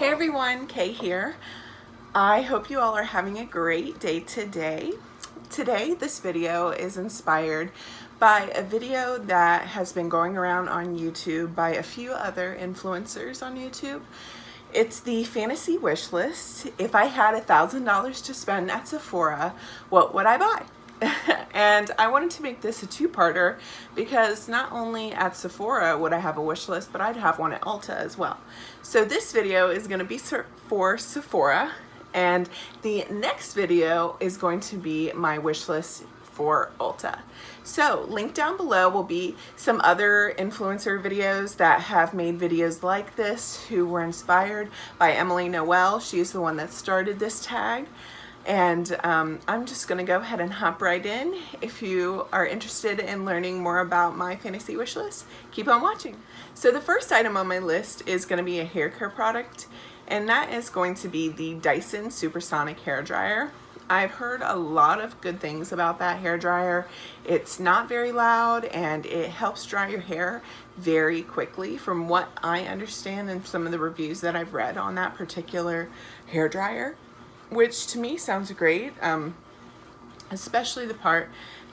Hey everyone, Kay here. I hope you all are having a great day today. Today, this video is inspired by a video that has been going around on YouTube by a few other influencers on YouTube. It's the fantasy wish list. If I had $1,000 to spend at Sephora, what would I buy? And I wanted to make this a two-parter because not only at Sephora would I have a wish list, but I'd have one at Ulta as well. So this video is going to be for Sephora, and the next video is going to be my wish list for Ulta. So linked down below will be some other influencer videos that have made videos like this who were inspired by Emily Noel. She's the one that started this tag. And I'm just gonna go ahead and hop right in. If you are interested in learning more about my fantasy wish list, keep on watching. So the first item on my list is gonna be a hair care product, and that is going to be the Dyson Supersonic hair dryer. I've heard a lot of good things about that hair dryer. It's not very loud and it helps dry your hair very quickly from what I understand in some of the reviews that I've read on that particular hair dryer, which to me sounds great, especially the part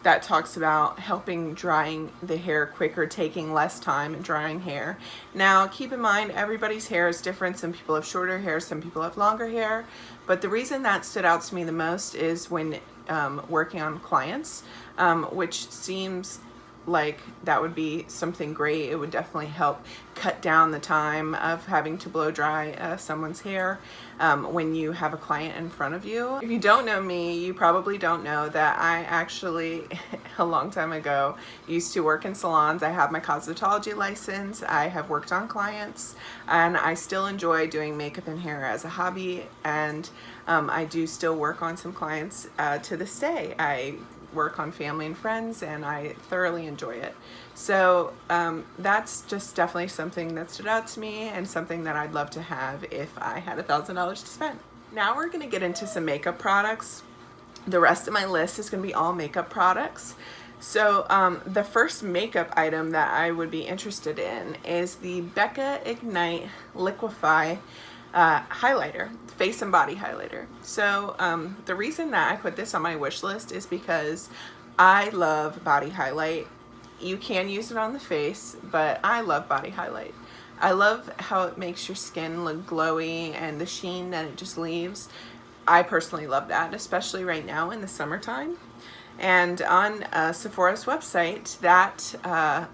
that talks about helping drying the hair quicker, taking less time and drying hair. Now, keep in mind, everybody's hair is different. Some people have shorter hair, some people have longer hair, but the reason that stood out to me the most is when working on clients, which seems like that would be something great. It would definitely help cut down the time of having to blow dry someone's hair when you have a client in front of you. If you don't know me, you probably don't know that I actually a long time ago used to work in salons. I have my cosmetology license. I have worked on clients, and I still enjoy doing makeup and hair as a hobby, and I do still work on some clients to this day. I work on family and friends, and I thoroughly enjoy it. So that's just definitely something that stood out to me and something that I'd love to have if I had $1,000 to spend. Now we're gonna get into some makeup products. The rest of my list is gonna be all makeup products. So the first makeup item that I would be interested in is the Becca Ignite Liquify highlighter, face and body highlighter. So the reason that I put this on my wish list is because I love body highlight. You can use it on the face, but I love body highlight. I love how it makes your skin look glowy and the sheen that it just leaves. I personally love that, especially right now in the summertime. And on Sephora's website, that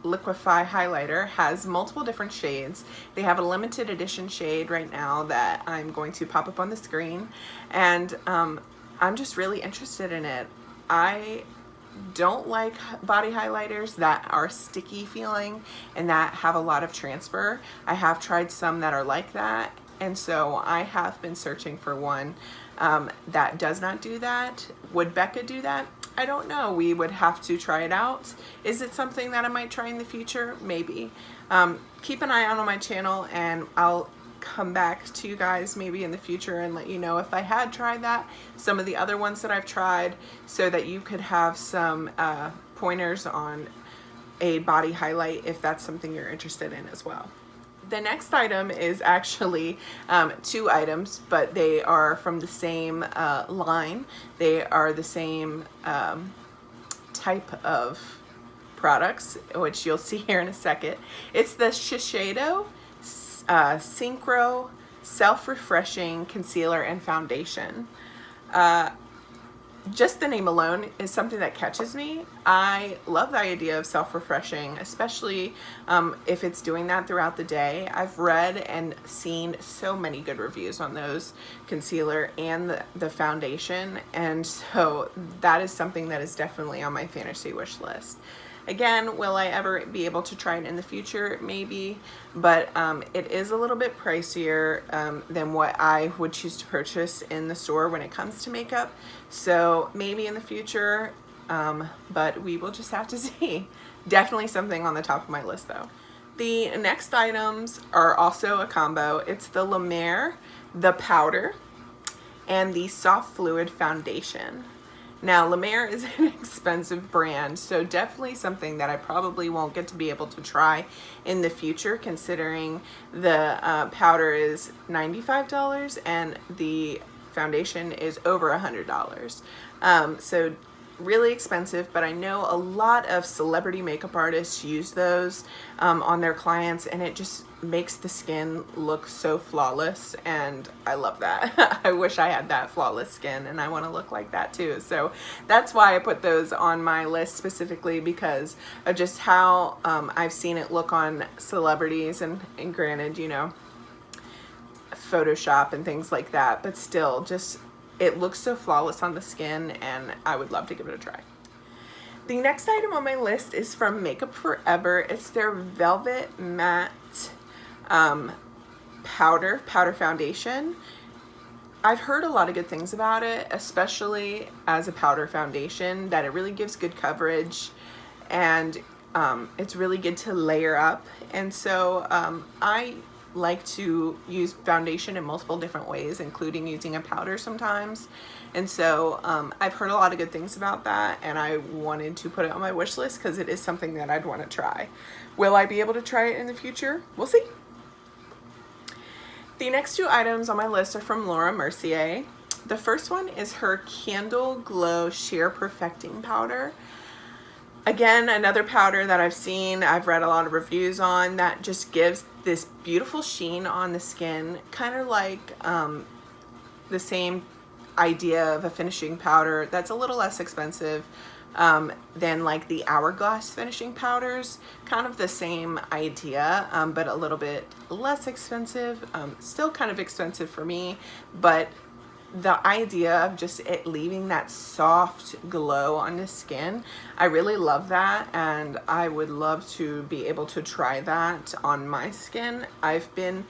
Liquify highlighter has multiple different shades. They have a limited edition shade right now that I'm going to pop up on the screen, and I'm just really interested in it. I don't like body highlighters that are sticky feeling and that have a lot of transfer. I have tried some that are like that, and so I have been searching for one that does not do that. Would Becca do that? I don't know. We would have to try it out. Is it something that I might try in the future? Maybe. Keep an eye out on my channel, and I'll come back to you guys maybe in the future and let you know if I had tried that, some of the other ones that I've tried, so that you could have some pointers on a body highlight if that's something you're interested in as well. The next item is actually two items, but they are from the same line. They are the same type of products, which you'll see here in a second. It's the Shiseido Synchro Self-Refreshing Concealer and Foundation. Just the name alone is something that catches me. I love the idea of self-refreshing, especially if it's doing that throughout the day. I've read and seen so many good reviews on those concealer and the foundation, and so that is something that is definitely on my fantasy wish list. Again, will I ever be able to try it in the future? Maybe, but it is a little bit pricier than what I would choose to purchase in the store when it comes to makeup. So maybe in the future, but we will just have to see. Definitely something on the top of my list though. The next items are also a combo. It's the La Mer, the powder, and the soft fluid foundation. Now, La Mer is an expensive brand, so definitely something that I probably won't get to be able to try in the future, considering the powder is $95 and the foundation is over $100. So really expensive, but I know a lot of celebrity makeup artists use those on their clients, and it just makes the skin look so flawless, and I love that. I wish I had that flawless skin, and I want to look like that too. So that's why I put those on my list specifically, because of just how I've seen it look on celebrities, and granted, you know, Photoshop and things like that, but still, just it looks so flawless on the skin, and I would love to give it a try. The next item on my list is from Makeup Forever. It's their Velvet Matte powder foundation. I've heard a lot of good things about it, especially as a powder foundation, that it really gives good coverage, and it's really good to layer up. And so I like to use foundation in multiple different ways, including using a powder sometimes. And so I've heard a lot of good things about that, and I wanted to put it on my wish list because it is something that I'd want to try. Will I be able to try it in the future? We'll see. The next two items on my list are from Laura Mercier. The first one is her Candle Glow Sheer Perfecting Powder. Again, another powder that I've read a lot of reviews on, that just gives this beautiful sheen on the skin, kind of like the same idea of a finishing powder that's a little less expensive than like the Hourglass finishing powders. Kind of the same idea, but a little bit less expensive. Still kind of expensive for me, but the idea of just it leaving that soft glow on the skin, I really love that, and I would love to be able to try that on my skin. I've been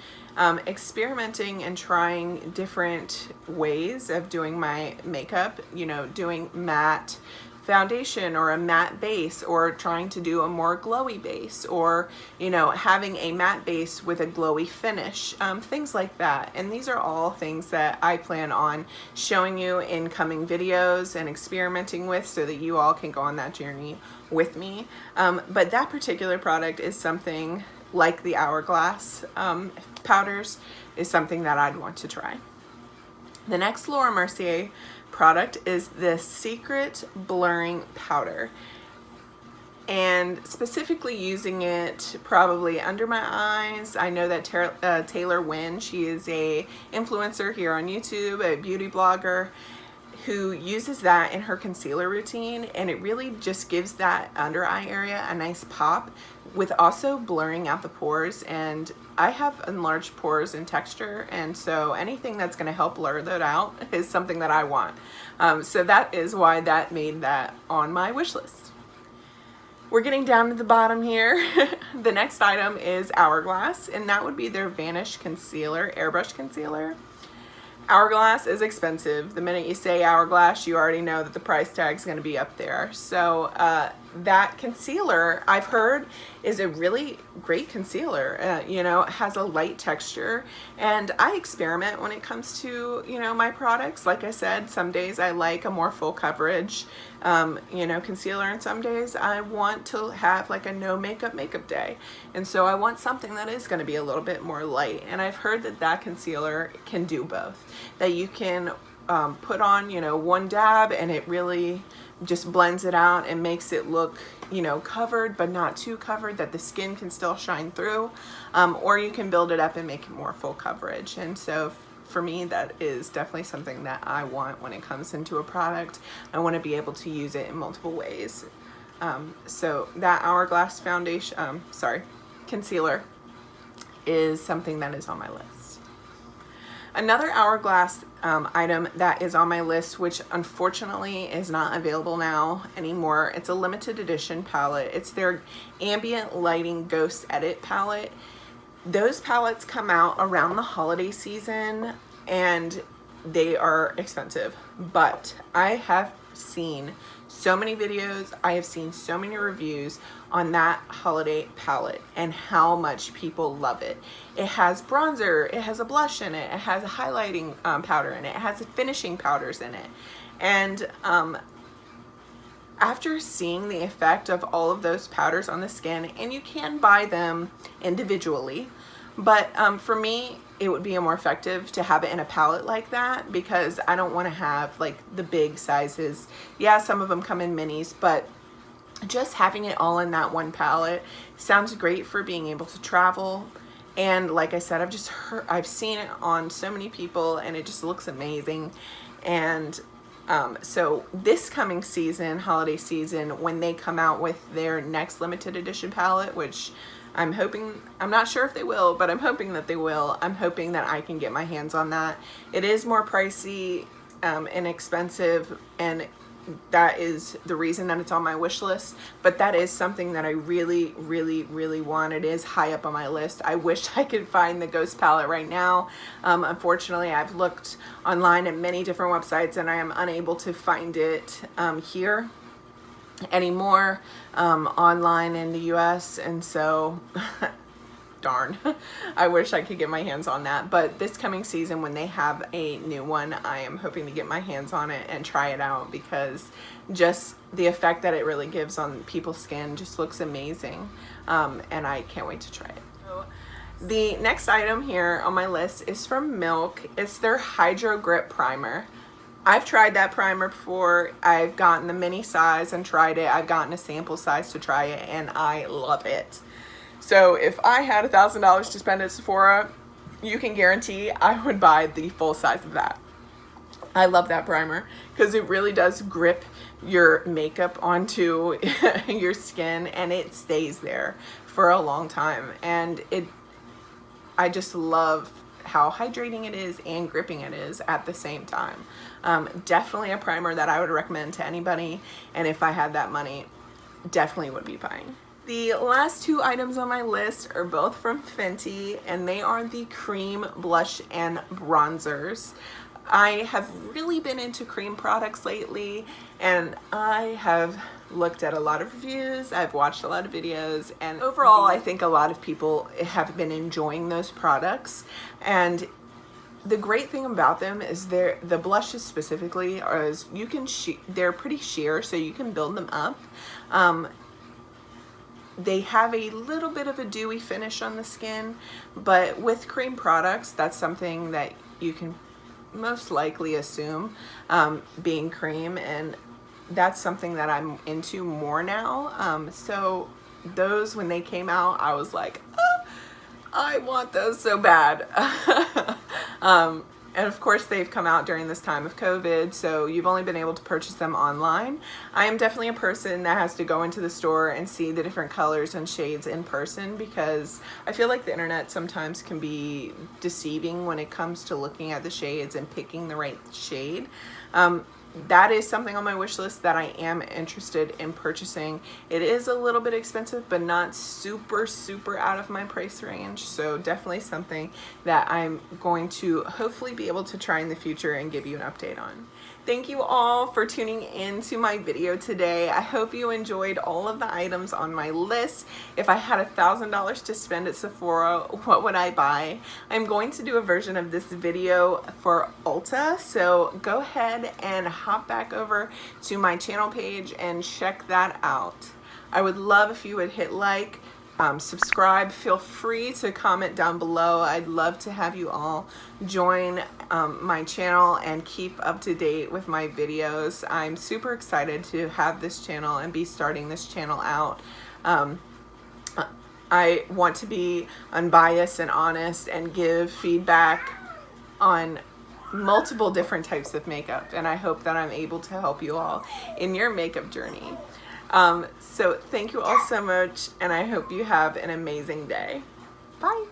experimenting and trying different ways of doing my makeup, you know, doing matte foundation or a matte base, or trying to do a more glowy base, or, you know, having a matte base with a glowy finish, things like that. And these are all things that I plan on showing you in coming videos and experimenting with, so that you all can go on that journey with me. But that particular product is something like the Hourglass powders, is something that I'd want to try. The next Laura Mercier product is the Secret Blurring Powder, and specifically using it probably under my eyes. I know that Taylor Wynn, she is a influencer here on YouTube, a beauty blogger, who uses that in her concealer routine, and it really just gives that under eye area a nice pop, with also blurring out the pores. And I have enlarged pores and texture, and so anything that's going to help blur that out is something that I want. So that is why that made that on my wish list. We're getting down to the bottom here. The next item is Hourglass, and that would be their Vanish Concealer, Airbrush Concealer. Hourglass is expensive. The minute you say Hourglass, you already know that the price tag is going to be up there. So that concealer, I've heard, is a really great concealer. You know, it has a light texture, and I experiment when it comes to, you know, my products. Like I said, some days I like a more full coverage, you know, concealer, and some days I want to have like a no makeup day. And so I want something that is going to be a little bit more light. And I've heard that that concealer can do both. That you can put on, you know, one dab, and it really just blends it out and makes it look, you know, covered but not too covered, that the skin can still shine through, or you can build it up and make it more full coverage. And so for me, that is definitely something that I want when it comes into a product. I want to be able to use it in multiple ways. So that Hourglass foundation, concealer is something that is on my list. Another Hourglass item that is on my list, which unfortunately is not available now anymore, it's a limited edition palette. It's their Ambient Lighting Ghost Edit palette. Those palettes come out around the holiday season, and they are expensive, but I have seen so many videos, I have seen so many reviews on that holiday palette and how much people love it. It has bronzer, it has a blush in it, it has a highlighting powder in it, it has finishing powders in it. And after seeing the effect of all of those powders on the skin, and you can buy them individually, but for me, it would be more effective to have it in a palette like that, because I don't want to have like the big sizes. Yeah, some of them come in minis, but just having it all in that one palette sounds great for being able to travel. And like I said, I've seen it on so many people, and it just looks amazing. And so this coming season, holiday season, when they come out with their next limited edition palette, which I'm not sure if they will, but I'm hoping that they will. I'm hoping that I can get my hands on that. It is more pricey and expensive, and that is the reason that it's on my wish list, but that is something that I really, really, really want. It is high up on my list. I wish I could find the Ghost palette right now. Unfortunately, I've looked online at many different websites, and I am unable to find it here anymore online in the US, and so darn, I wish I could get my hands on that. But this coming season, when they have a new one, I am hoping to get my hands on it and try it out, because just the effect that it really gives on people's skin just looks amazing, and I can't wait to try it. So, the next item here on my list is from Milk. It's their Hydro Grip Primer. I've tried that primer before. I've gotten the mini size and tried it. I've gotten a sample size to try it, and I love it. So if I had $1,000 to spend at Sephora, you can guarantee I would buy the full size of that. I love that primer because it really does grip your makeup onto your skin, and it stays there for a long time. And I just love how hydrating it is and gripping it is at the same time. Definitely a primer that I would recommend to anybody, and if I had that money, definitely would be buying. The last two items on my list are both from Fenty, and they are the cream blush and bronzers. I have really been into cream products lately, and I have looked at a lot of reviews, I've watched a lot of videos, and overall I think a lot of people have been enjoying those products. And the great thing about them is the blushes specifically they're pretty sheer, so you can build them up. They have a little bit of a dewy finish on the skin, but with cream products, that's something that you can most likely assume, being cream, and that's something that I'm into more now. So those, when they came out, I was like, oh, I want those so bad. And of course, they've come out during this time of COVID, so you've only been able to purchase them online. I am definitely a person that has to go into the store and see the different colors and shades in person, because I feel like the internet sometimes can be deceiving when it comes to looking at the shades and picking the right shade. That is something on my wish list that I am interested in purchasing. It is a little bit expensive, but not super, super out of my price range. So definitely something that I'm going to hopefully be able to try in the future and give you an update on. Thank you all for tuning in to my video today. I hope you enjoyed all of the items on my list. If I had $1,000 to spend at Sephora, what would I buy? I'm going to do a version of this video for Ulta, so go ahead and hop back over to my channel page and check that out. I would love if you would hit like, subscribe. Feel free to comment down below. I'd love to have you all join my channel and keep up to date with my videos. I'm super excited to have this channel and be starting this channel out. I want to be unbiased and honest and give feedback on multiple different types of makeup, and I hope that I'm able to help you all in your makeup journey. So thank you all so much, and I hope you have an amazing day. Bye.